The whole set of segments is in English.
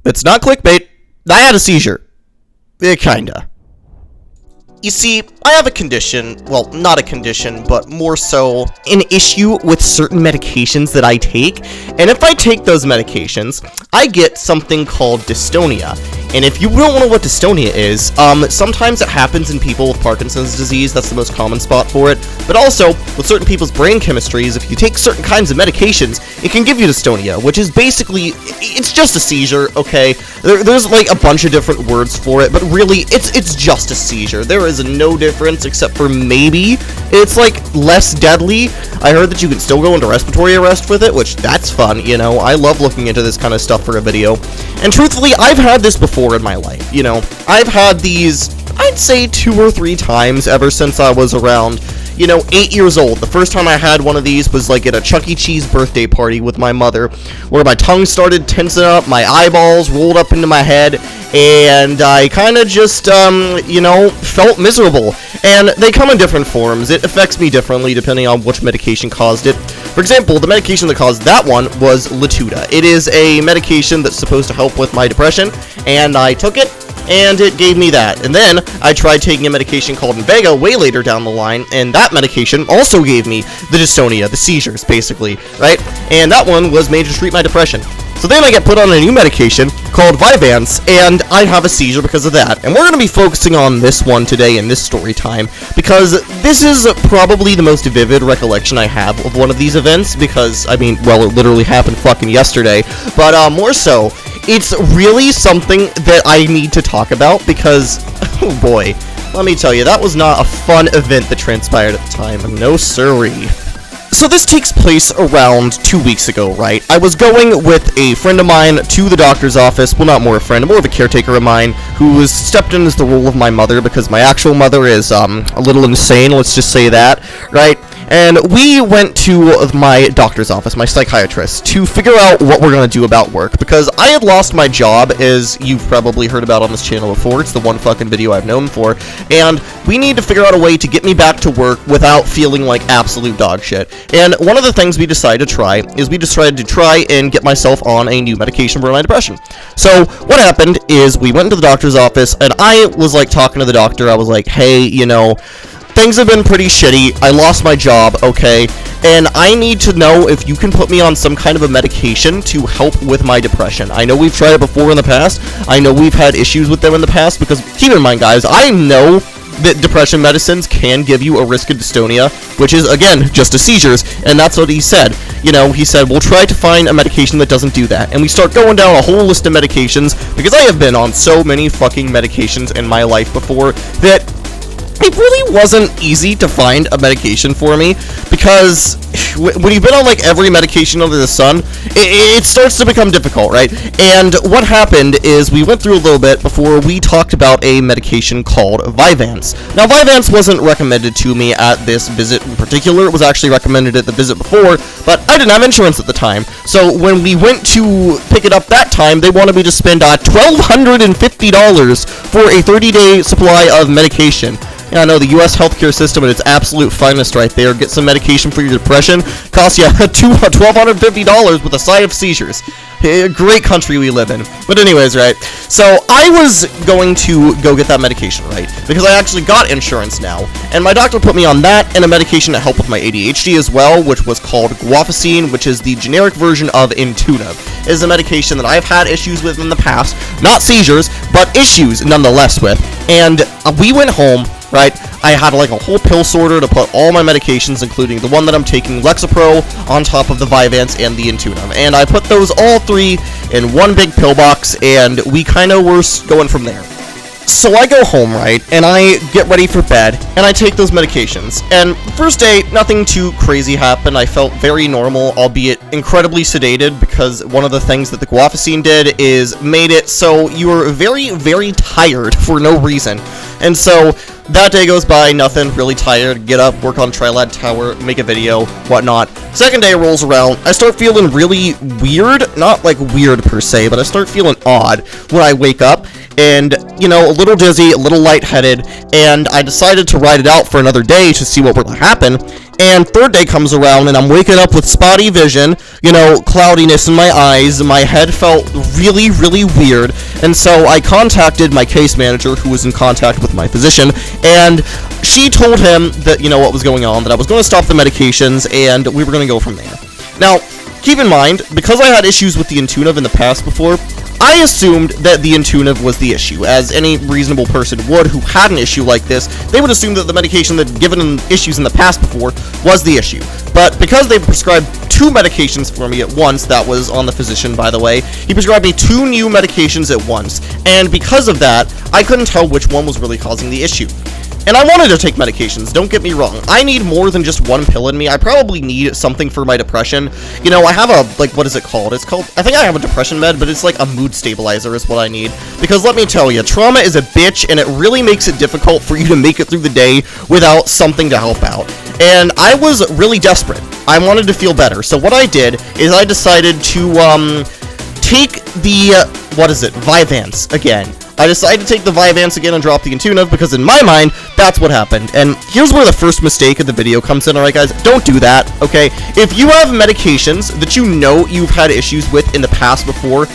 It's not clickbait. I had a seizure. Kinda. You see, I have a condition, well, not a condition, but more so an issue with certain medications that I take, and if I take those medications, I get something called dystonia. And if you don't know what dystonia is, sometimes it happens in people with Parkinson's disease. That's the most common spot for it. But also, with certain people's brain chemistries, if you take certain kinds of medications, it can give you dystonia, which is basically, it's just a seizure, okay? There's like a bunch of different words for it, but really, it's just a seizure. There is no difference except for maybe it's like less deadly. I heard that you can still go into respiratory arrest with it, which that's fun, you know. I love looking into this kind of stuff for a video. And truthfully, I've had this before in my life, you know. I've had these, I'd say 2 or 3 times ever since I was around, 8 years old. The first time I had one of these was like at a Chuck E. Cheese birthday party with my mother, where my tongue started tensing up, my eyeballs rolled up into my head, and I kind of just, felt miserable. And they come in different forms. It affects me differently depending on which medication caused it. For example, the medication that caused that one was Latuda. It is a medication that's supposed to help with my depression, and I took it, and it gave me that. And then I tried taking a medication called Invega way later down the line, and that medication also gave me the dystonia, the seizures, basically, right? And that one was made to treat my depression. So then I get put on a new medication called Vyvanse, and I have a seizure because of that. And we're going to be focusing on this one today in this story time, because this is probably the most vivid recollection I have of one of these events, because, it literally happened fucking yesterday, but more so, it's really something that I need to talk about, because, oh boy, let me tell you, that was not a fun event that transpired at the time. No siree. So this takes place around 2 weeks ago, right? I was going with a friend of mine to the doctor's office. Well, not more a friend, more of a caretaker of mine, who has stepped in as the role of my mother, because my actual mother is a little insane, let's just say that, right? And we went to my doctor's office, my psychiatrist, to figure out what we're going to do about work, because I had lost my job, as you've probably heard about on this channel before. It's the one fucking video I've known for, and we need to figure out a way to get me back to work without feeling like absolute dog shit. And one of the things we decided to try is we decided to try and get myself on a new medication for my depression. So what happened is we went into the doctor's office, and I was like talking to the doctor. I was like, hey, things have been pretty shitty. I lost my job, okay? And I need to know if you can put me on some kind of a medication to help with my depression. I know we've tried it before in the past. I know we've had issues with them in the past, because keep in mind, guys, I know that depression medicines can give you a risk of dystonia, which is, again, just a seizures, and that's what he said. He said, we'll try to find a medication that doesn't do that. And we start going down a whole list of medications, because I have been on so many fucking medications in my life before that it really wasn't easy to find a medication for me, because when you've been on like every medication under the sun, it starts to become difficult, right? And what happened is we went through a little bit before we talked about a medication called Vyvanse. Now, Vyvanse wasn't recommended to me at this visit in particular. It was actually recommended at the visit before, but I didn't have insurance at the time. So when we went to pick it up that time, they wanted me to spend $1,250 for a 30-day supply of medication. Yeah, I know, the U.S. healthcare system at its absolute finest right there. Get some medication for your depression. Costs you $1,250 with a side of seizures. A great country we live in. But anyways, right, so I was going to go get that medication, right, because I actually got insurance now, and my doctor put me on that and a medication to help with my ADHD as well, which was called guanfacine, which is the generic version of Intuniv. It is a medication that I've had issues with in the past, not seizures, but issues nonetheless with, and we went home, right? I had like a whole pill sorter to put all my medications, including the one that I'm taking, Lexapro, on top of the Vyvanse and the Intuniv. And I put those all three in one big pill box, and we kind of were going from there. So I go home, right, and I get ready for bed, and I take those medications. And the first day, nothing too crazy happened. I felt very normal, albeit incredibly sedated, because one of the things that the guanfacine did is made it so you were very, very tired for no reason. And so that day goes by, nothing, really tired, get up, work on Trilad Tower, make a video, whatnot. Second day rolls around, I start feeling really weird, not like weird per se, but I start feeling odd when I wake up, and, you know, a little dizzy, a little lightheaded, and I decided to ride it out for another day to see what would happen. And third day comes around, and I'm waking up with spotty vision, you know, cloudiness in my eyes, and my head felt really, really weird, and so I contacted my case manager, who was in contact with my physician, and she told him that, you know, what was going on, that I was going to stop the medications, and we were going to go from there. Now, keep in mind, because I had issues with the Intuitive in the past before, I assumed that the Intuitive was the issue, as any reasonable person would who had an issue like this. They would assume that the medication that had given them issues in the past before was the issue. But because they prescribed 2 medications for me at once, that was on the physician, by the way, he prescribed me 2 new medications at once, and because of that, I couldn't tell which one was really causing the issue. And I wanted to take medications, don't get me wrong. I need more than just one pill in me. I probably need something for my depression. You know, I have a, like, what is it called? It's called, I think I have a depression med, but it's like a mood stabilizer is what I need. Because let me tell you, trauma is a bitch, and it really makes it difficult for you to make it through the day without something to help out. And I was really desperate. I wanted to feel better. So what I did is I decided to, take the, Vyvanse again. I decided to take the Vyvanse again and drop the Intuitive because in my mind, that's what happened. And here's where the first mistake of the video comes in, alright guys? Don't do that, okay? If you have medications that you know you've had issues with in the past before,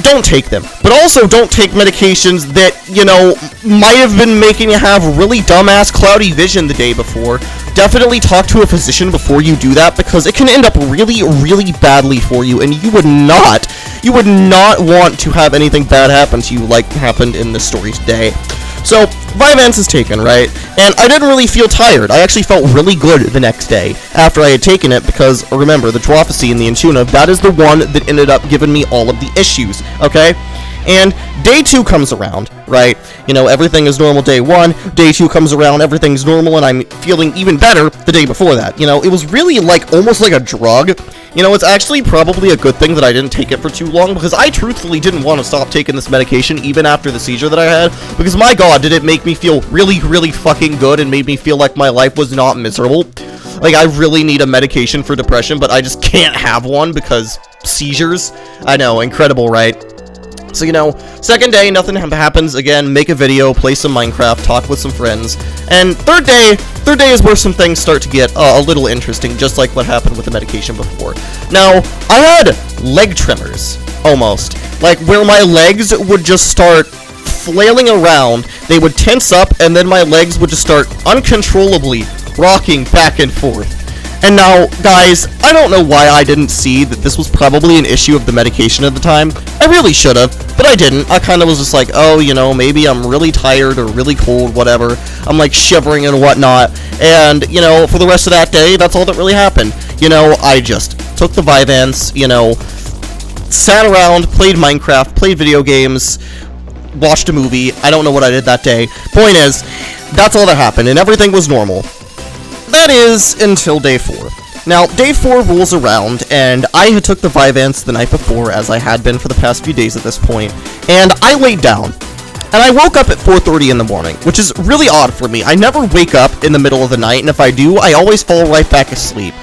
don't take them. But also don't take medications that, you know, might have been making you have really dumbass cloudy vision the day before. Definitely talk to a physician before you do that because it can end up really, really badly for you, and you would not want to have anything bad happen to you like happened in this story today. So, Vyvanse is taken, right? And I didn't really feel tired. I actually felt really good the next day after I had taken it because, remember, the Drophacy and the Intuitive, that is the one that ended up giving me all of the issues, okay? And day 2 comes around, right? You know, everything is normal day 1, day 2 comes around, everything's normal, and I'm feeling even better the day before that. You know, it was really like, almost like a drug. You know, it's actually probably a good thing that I didn't take it for too long, because I truthfully didn't want to stop taking this medication even after the seizure that I had, because my god, did it make me feel really, really fucking good and made me feel like my life was not miserable. Like, I really need a medication for depression, but I just can't have one because seizures. I know, incredible, right? So, you know, second day, nothing happens. Again, make a video, play some Minecraft, talk with some friends. And third day is where some things start to get a little interesting, just like what happened with the medication before. Now, I had leg tremors, almost. Like, where my legs would just start flailing around, they would tense up, and then my legs would just start uncontrollably rocking back and forth. And now, guys, I don't know why I didn't see that this was probably an issue of the medication at the time. I really should have, but I didn't. I kind of was just like, oh, you know, maybe I'm really tired or really cold, whatever. I'm, like, shivering and whatnot. And, you know, for the rest of that day, that's all that really happened. You know, I just took the Vyvanse, you know, sat around, played Minecraft, played video games, watched a movie. I don't know what I did that day. Point is, that's all that happened, and everything was normal. That is, until day 4. Now, day 4 rolls around, and I had took the Vyvanse the night before, as I had been for the past few days at this point, and I laid down. And I woke up at 4:30 in the morning, which is really odd for me. I never wake up in the middle of the night, and if I do, I always fall right back asleep.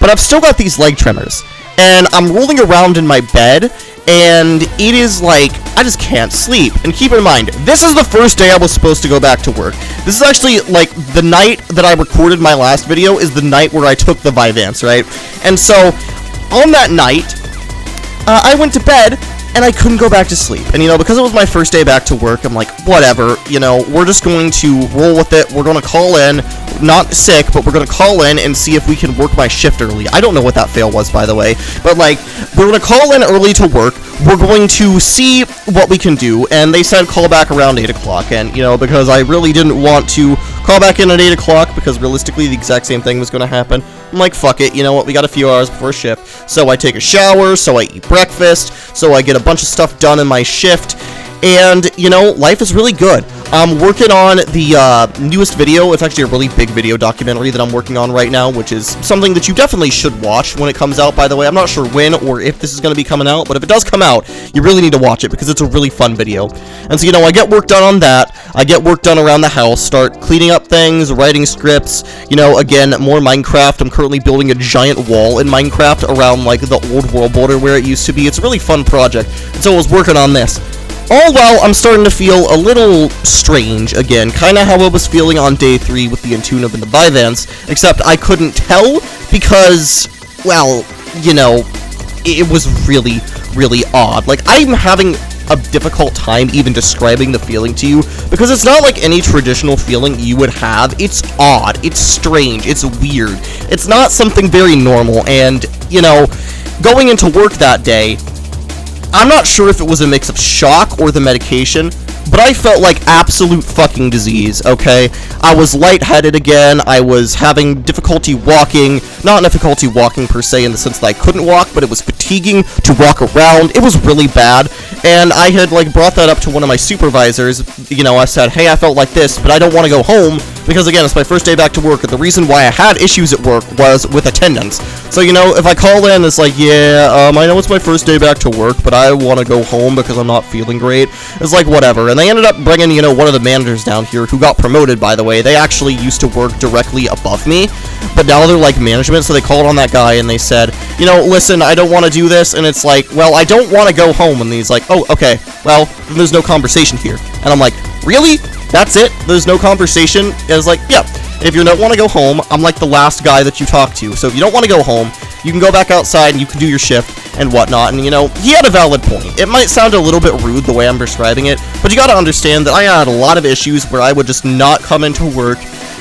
But I've still got these leg tremors, and I'm rolling around in my bed, and it is like, I just can't sleep. And keep in mind, this is the first day I was supposed to go back to work. This is actually, like, the night that I recorded my last video is the night where I took the Vyvanse, right? And so, on that night, I went to bed, and I couldn't go back to sleep. And, you know, because it was my first day back to work, I'm like, whatever, you know, we're just going to roll with it. We're going to call in, not sick, but we're going to call in and see if we can work my shift early. I don't know what that fail was, by the way, but, like, we're going to call in early to work. We're going to see what we can do, and they said call back around 8 o'clock, and, you know, because I really didn't want to call back in at 8 o'clock, because realistically the exact same thing was going to happen. I'm like, fuck it, you know what, we got a few hours before shift, so I take a shower, so I eat breakfast, so I get a bunch of stuff done in my shift, and, you know, life is really good. I'm working on the newest video. It's actually a really big video documentary that I'm working on right now, which is something that you definitely should watch when it comes out, by the way. I'm not sure when or if this is going to be coming out, but if it does come out, you really need to watch it because it's a really fun video. And so, you know, I get work done on that. I get work done around the house, start cleaning up things, writing scripts, you know, again, more Minecraft. I'm currently building a giant wall in Minecraft around, like, the old world border where it used to be. It's a really fun project. And so I was working on this. All while I'm starting to feel a little strange again, kind of how I was feeling on day 3 with the Intuitive and the Bivance, except I couldn't tell because, well, you know, it was really, really odd. Like, I'm having a difficult time even describing the feeling to you, because it's not like any traditional feeling you would have. It's odd, it's strange, it's weird. It's not something very normal, and, you know, going into work that day, I'm not sure if it was a mix of shock or the medication, but I felt like absolute fucking disease, okay? I was lightheaded again, I was having difficulty walking, not difficulty walking per se in the sense that I couldn't walk, but it was fatiguing to walk around. It was really bad, and I had, like, brought that up to one of my supervisors. You know, I said, hey, I felt like this, but I don't want to go home, because, again, it's my first day back to work, and the reason why I had issues at work was with attendance. So, you know, if I call in, it's like, yeah, I know it's my first day back to work, but I want to go home because I'm not feeling great. It's like, whatever. And they ended up bringing, you know, one of the managers down here, who got promoted, by the way. They actually used to work directly above me, but now they're, like, management, so they called on that guy, and they said, you know, listen, I don't want to do this, and it's like, well, I don't want to go home, and he's like, oh, okay, well, then there's no conversation here. And I'm like, really? That's it? There's no conversation? And it's like, yeah, if you don't want to go home, I'm like the last guy that you talk to, so if you don't want to go home, you can go back outside and you can do your shift and whatnot. And, you know, he had a valid point. It might sound a little bit rude the way I'm describing it, but you gotta understand that I had a lot of issues where I would just not come into work.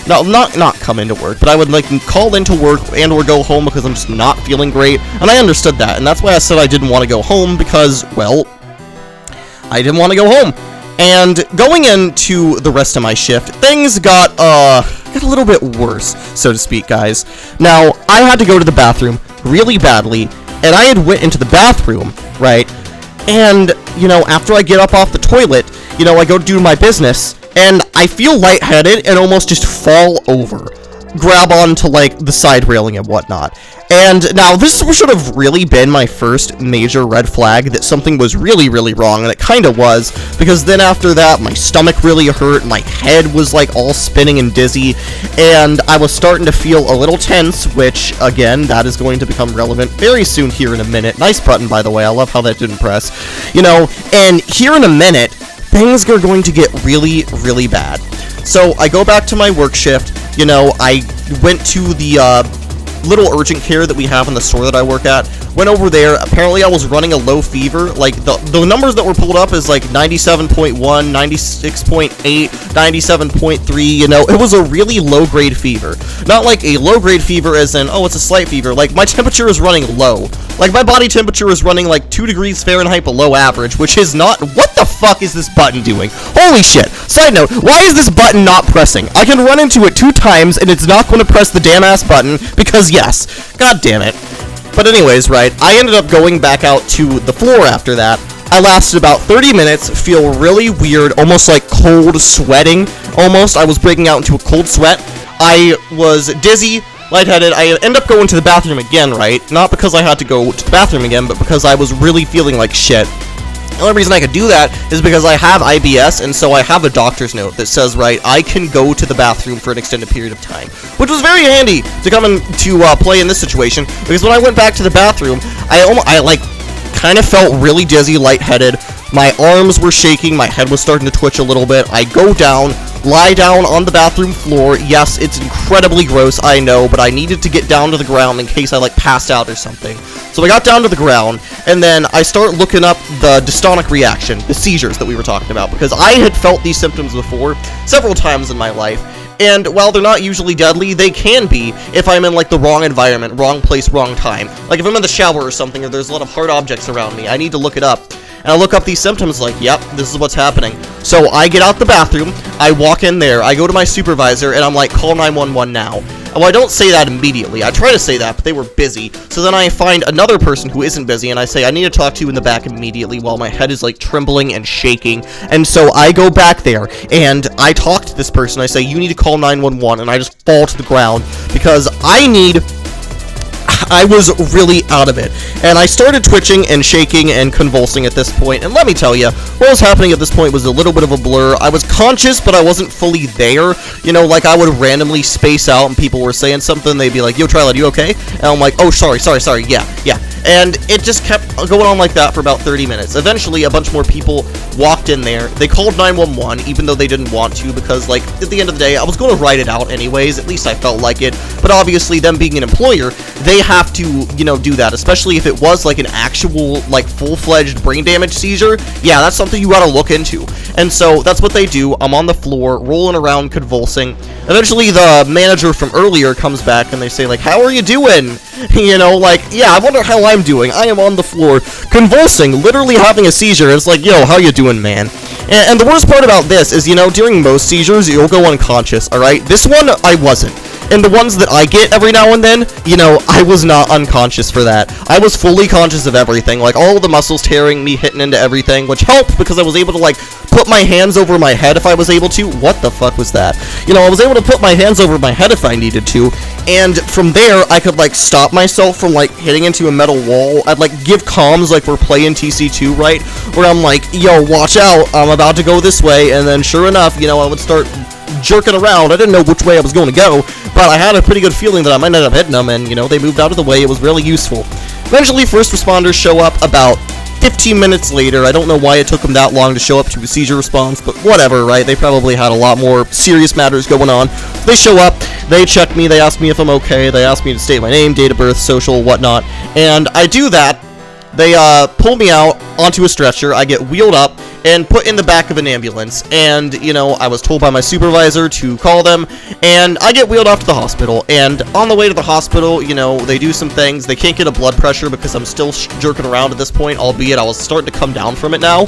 No, not come into work, but I would, like, call into work and or go home because I'm just not feeling great, and I understood that, and that's why I said I didn't want to go home, because, well, I didn't want to go home. And going into the rest of my shift, things got a little bit worse, so to speak, guys. Now, I had to go to the bathroom really badly, and I had went into the bathroom, right? And, you know, after I get up off the toilet, you know, I go to do my business, and I feel lightheaded and almost just fall over. Grab onto, like, the side railing and whatnot. And now, this should have really been my first major red flag that something was really, really wrong, and it kind of was, because then after that, my stomach really hurt, my head was, like, all spinning and dizzy, and I was starting to feel a little tense, which, again, that is going to become relevant very soon here in a minute. Nice button, by the way, I love how that didn't press. You know, and here in a minute, things are going to get really, really bad. So, I go back to my work shift, you know, I went to the, little urgent care that we have in the store that I work at, went over there. Apparently I was running a low fever. Like, the numbers that were pulled up is like 97.1, 96.8, 97.3, you know, it was a really low-grade fever. Not like a low-grade fever as in, oh, it's a slight fever. Like, my temperature is running low. Like, my body temperature is running like 2 degrees Fahrenheit below average, which is not... What the fuck is this button doing? Holy shit. Side note, why is this button not pressing? I can run into it 2 times and it's not going to press the damn ass button because yes. God damn it. But anyways, right, I ended up going back out to the floor after that. I lasted about 30 minutes, feel really weird, almost like cold sweating, almost. I was breaking out into a cold sweat. I was dizzy, lightheaded. I ended up going to the bathroom again, right? Not because I had to go to the bathroom again, but because I was really feeling like shit. The only reason I could do that is because I have IBS, and so I have a doctor's note that says, right, I can go to the bathroom for an extended period of time, which was very handy to come in to play in this situation, because when I went back to the bathroom, I like, kind of felt really dizzy, lightheaded, my arms were shaking, my head was starting to twitch a little bit. I go down, lie down on the bathroom floor. Yes, it's incredibly gross, I know, but I needed to get down to the ground in case I, like, passed out or something. So I got down to the ground, and then I start looking up the dystonic reaction, the seizures that we were talking about, because I had felt these symptoms before several times in my life. And while they're not usually deadly, they can be if I'm in, like, the wrong environment, wrong place, wrong time. Like, if I'm in the shower or something, or there's a lot of hard objects around me, I need to look it up. And I look up these symptoms like, yep, this is what's happening. So I get out the bathroom, I walk in there, I go to my supervisor, and I'm like, call 911 now. Well, I don't say that immediately. I try to say that, but they were busy. So then I find another person who isn't busy, and I say, I need to talk to you in the back immediately while my head is, like, trembling and shaking. And so I go back there, and I talk to this person. I say, you need to call 911, and I just fall to the ground because I was really out of it, and I started twitching and shaking and convulsing at this point, and let me tell you, what was happening at this point was a little bit of a blur. I was conscious, but I wasn't fully there, you know, like I would randomly space out and people were saying something, they'd be like, yo, Trilot, you okay? And I'm like, oh, sorry, yeah, And it just kept going on like that for about 30 minutes. Eventually, a bunch more people walked in there. They called 911, even though they didn't want to, because, like, at the end of the day, I was going to write it out anyways. At least I felt like it. But obviously, them being an employer, they have to, you know, do that. Especially if it was, like, an actual, like, full-fledged brain damage seizure. Yeah, that's something you gotta look into. And so, that's what they do. I'm on the floor, rolling around, convulsing. Eventually, the manager from earlier comes back, and they say, like, how are you doing? You know, like, yeah, I wonder how I'm doing. I am on the floor, convulsing, literally having a seizure. It's like, yo, how you doing, man? And the worst part about this is, you know, during most seizures, you'll go unconscious, alright? This one, I wasn't. And the ones that I get every now and then, you know, I was not unconscious for that. I was fully conscious of everything, like all the muscles tearing, me hitting into everything, which helped because I was able to, like, put my hands over my head if I was able to. What the fuck was that? You know, I was able to put my hands over my head if I needed to, and from there, I could, like, stop myself from, like, hitting into a metal wall. I'd, like, give comms like we're playing TC2, right? Where I'm like, yo, watch out, I'm about to go this way, and then sure enough, you know, I would start jerking around. I didn't know which way I was going to go, but I had a pretty good feeling that I might end up hitting them, and, you know, they moved out of the way. It was really useful. Eventually, first responders show up about 15 minutes later. I don't know why it took them that long to show up to a seizure response, but whatever, right? They probably had a lot more serious matters going on. They show up, they check me, they ask me if I'm okay, they ask me to state my name, date of birth, social, whatnot, and I do that. They pull me out onto a stretcher, I get wheeled up, and put in the back of an ambulance, and, you know, I was told by my supervisor to call them, and I get wheeled off to the hospital, and on the way to the hospital, you know, they do some things. They can't get a blood pressure because I'm still jerking around at this point, albeit I was starting to come down from it now,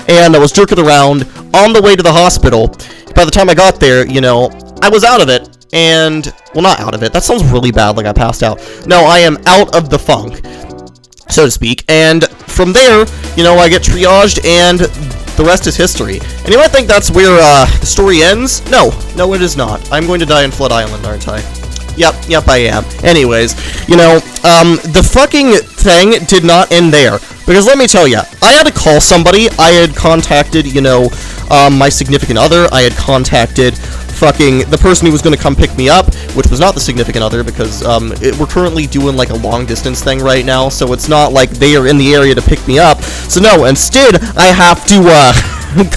and I was jerking around on the way to the hospital. By the time I got there, you know, I was out of it, and, well, not out of it, that sounds really bad, like I passed out. No, I am out of the funk, so to speak, and from there, you know, I get triaged, and the rest is history. And you might think that's where the story ends. No, it is not. I'm going to die in Flood Island, aren't I? Yep, I am. Anyways, you know, the fucking thing did not end there. Because let me tell you, I had to call somebody. I had contacted, you know, my significant other. I had contacted fucking the person who was going to come pick me up, which was not the significant other, because we're currently doing like a long distance thing right now, so it's not like they are in the area to pick me up. So no, instead I have to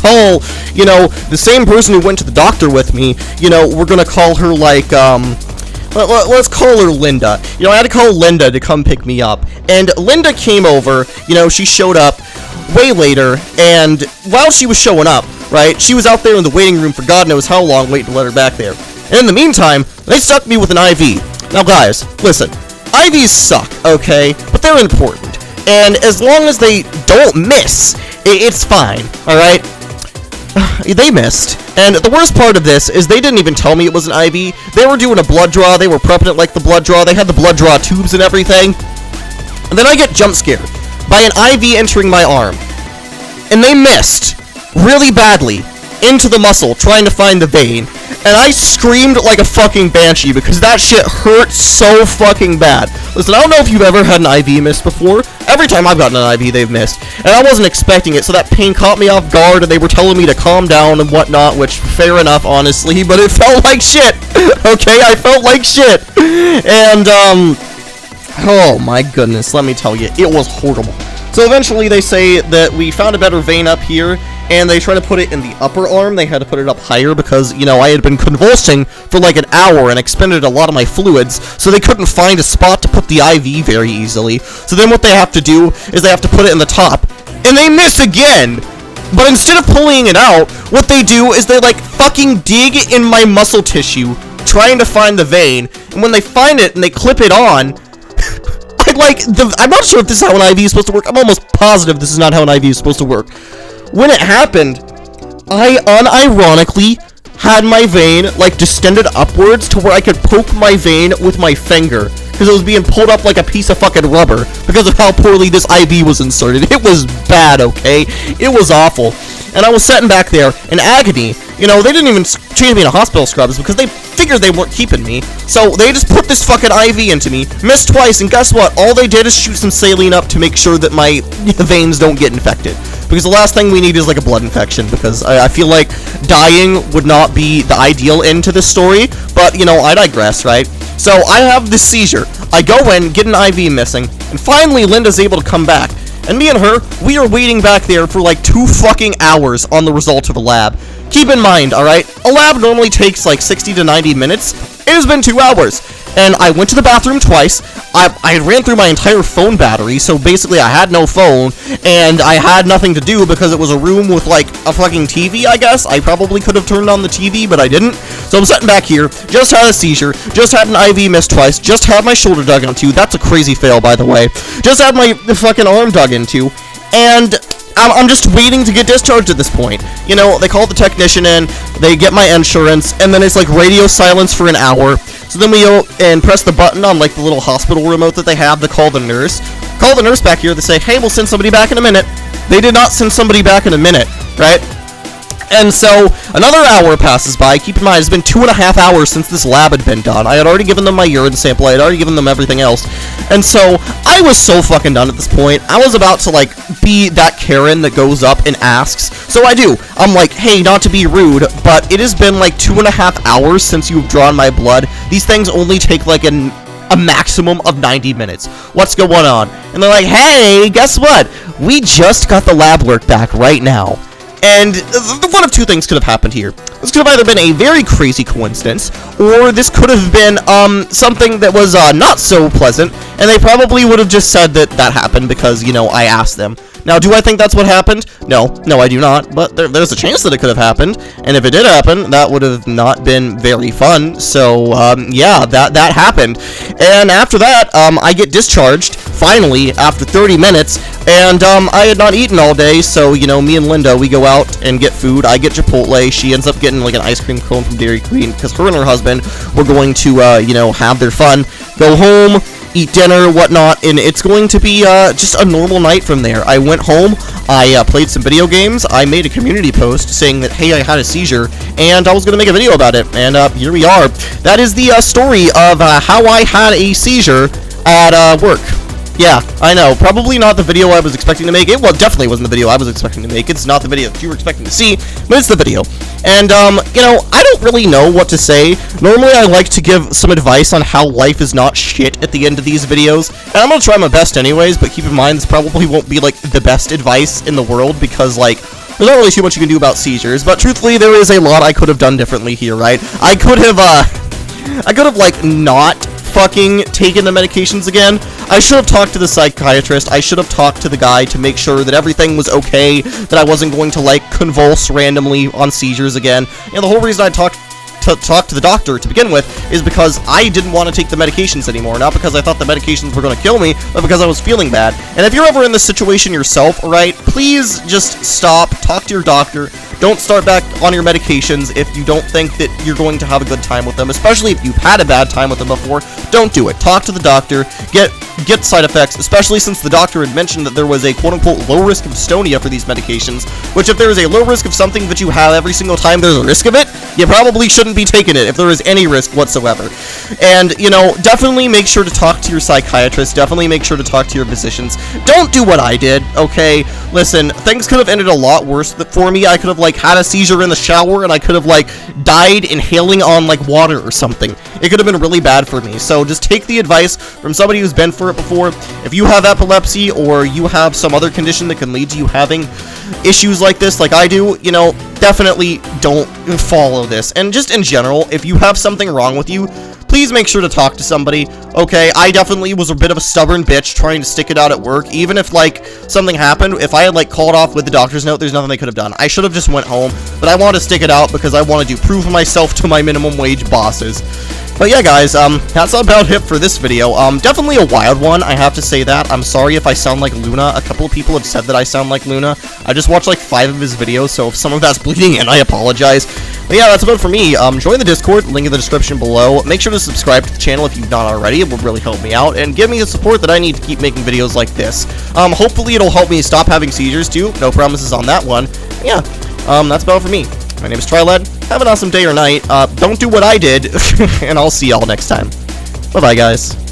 call, you know, the same person who went to the doctor with me. You know, we're gonna call her like let's call her Linda. You know, I had to call Linda to come pick me up, and Linda came over. You know, she showed up way later, and while she was showing up, right, she was out there in the waiting room for God knows how long waiting to let her back there. And in the meantime, they stuck me with an IV. Now guys, listen, IVs suck, okay, but they're important. And as long as they don't miss, it's fine, alright? They missed. And the worst part of this is they didn't even tell me it was an IV. They were doing a blood draw, they were prepping it like the blood draw, they had the blood draw tubes and everything. And then I get jump scared by an IV entering my arm. And they missed really badly into the muscle trying to find the vein, and I screamed like a fucking banshee because that shit hurt so fucking bad. Listen, I don't know if you've ever had an IV missed before. Every time I've gotten an IV, they've missed, and I wasn't expecting it, so that pain caught me off guard, and they were telling me to calm down and whatnot, which, fair enough, honestly, but it felt like shit. Okay, I felt like shit. And, oh my goodness, let me tell you, it was horrible. So eventually they say that we found a better vein up here, and they try to put it in the upper arm. They had to put it up higher because, you know, I had been convulsing for like an hour and expended a lot of my fluids, so they couldn't find a spot to put the IV very easily. So then what they have to do is they have to put it in the top, and they miss again. But instead of pulling it out, what they do is they like fucking dig in my muscle tissue, trying to find the vein, and when they find it and they clip it on, I'm not sure if this is how an IV is supposed to work. I'm almost positive this is not how an IV is supposed to work. When it happened, I unironically had my vein, like, distended upwards to where I could poke my vein with my finger, because it was being pulled up like a piece of fucking rubber, because of how poorly this IV was inserted. It was bad, okay? It was awful. And I was sitting back there in agony. You know, they didn't even change me into hospital scrubs because they figured they weren't keeping me. So they just put this fucking IV into me, missed twice, and guess what? All they did is shoot some saline up to make sure that my veins don't get infected. Because the last thing we need is like a blood infection, because I feel like dying would not be the ideal end to this story. But, you know, I digress, right? So I have this seizure. I go in, get an IV missing, And finally, Linda's able to come back. And me and her, we are waiting back there for like 2 fucking hours on the result of a lab. Keep in mind, alright, a lab normally takes like 60 to 90 minutes. It has been 2 hours. And I went to the bathroom twice. I ran through my entire phone battery, so basically I had no phone, and I had nothing to do because it was a room with like a fucking TV, I guess. I probably could have turned on the TV, but I didn't. So I'm sitting back here, just had a seizure, just had an IV missed twice, just had my shoulder dug into. That's a crazy fail, by the way. Just had my fucking arm dug into, and I'm just waiting to get discharged at this point. You know, they call the technician in, they get my insurance, and then it's like radio silence for an hour. So then we go and press the button on like the little hospital remote that they have to call the nurse. Call the nurse back here, they say, hey, we'll send somebody back in a minute. They did not send somebody back in a minute, right? And so, another hour passes by. Keep in mind, it's been 2.5 hours since this lab had been done. I had already given them my urine sample. I had already given them everything else. And so, I was so fucking done at this point. I was about to, like, be that Karen that goes up and asks. So I do. I'm like, hey, not to be rude, but it has been, like, 2.5 hours since you've drawn my blood. These things only take, like, a maximum of 90 minutes. What's going on? And they're like, hey, guess what? We just got the lab work back right now. And one of 2 things could have happened here. This could have either been a very crazy coincidence, or this could have been something that was not so pleasant, and they probably would have just said that that happened because, you know, I asked them. Now, do I think that's what happened? No, I do not, but there's a chance that it could have happened, and if it did happen, that would have not been very fun, so, yeah, that happened. And after that, I get discharged, finally, after 30 minutes, and I had not eaten all day, so, you know, me and Linda, we go out and get food. I get Chipotle. She ends up getting, like, an ice cream cone from Dairy Queen, because her and her husband were going to, you know, have their fun, go home, eat dinner, whatnot, and it's going to be just a normal night from there. I went home, I played some video games, I made a community post saying that, hey, I had a seizure, and I was going to make a video about it, and here we are. That is the story of how I had a seizure at work. Yeah, I know, probably not the video I was expecting to make. It definitely wasn't the video I was expecting to make. It's not the video that you were expecting to see, but it's the video. And, you know, I don't really know what to say. Normally, I like to give some advice on how life is not shit at the end of these videos, and I'm gonna try my best anyways, but keep in mind, this probably won't be, like, the best advice in the world, because, like, there's not really too much you can do about seizures, but truthfully, there is a lot I could have done differently here, right? I could have, like, not fucking taken the medications again. I should have talked to the psychiatrist. I should have talked to the guy to make sure that everything was okay, that I wasn't going to, like, convulse randomly on seizures again. You know, the whole reason I talk to the doctor to begin with is because I didn't want to take the medications anymore, not because I thought the medications were going to kill me, but because I was feeling bad. And if you're ever in this situation yourself, alright, please just stop, talk to your doctor. Don't start back on your medications if you don't think that you're going to have a good time with them, especially if you've had a bad time with them before. Don't do it. Talk to the doctor, get side effects, especially since the doctor had mentioned that there was a quote-unquote low risk of dystonia for these medications, which if there is a low risk of something that you have every single time there's a risk of it, you probably shouldn't be taking it if there is any risk whatsoever. And, you know, definitely make sure to talk to your psychiatrist, definitely make sure to talk to your physicians. Don't do what I did, okay? Listen, things could have ended a lot worse for me. I could have, like, had a seizure in the shower, and I could have, like, died inhaling on, like, water or something. It could have been really bad for me. So just take the advice from somebody who's been through it before. If you have epilepsy or you have some other condition that can lead to you having issues like this, like I do, you know, definitely don't follow this. And just in general, if you have something wrong with you, please make sure to talk to somebody, okay? I definitely was a bit of a stubborn bitch trying to stick it out at work. Even if, like, something happened, if I had, like, called off with the doctor's note, there's nothing they could have done. I should have just went home, but I wanted to stick it out because I wanted to prove myself to my minimum wage bosses. But yeah, guys, that's about it for this video. Definitely a wild one, I have to say that. I'm sorry if I sound like Luna. A couple of people have said that I sound like Luna. I just watched like 5 of his videos, so if some of that's bleeding in, I apologize. But yeah, that's about it for me. Join the Discord, link in the description below. Make sure to subscribe to the channel if you've not already. It will really help me out, and give me the support that I need to keep making videos like this. Hopefully it'll help me stop having seizures too. No promises on that one. Yeah, that's about it for me. My name is Triled. Have an awesome day or night. Don't do what I did, and I'll see y'all next time. Bye-bye, guys.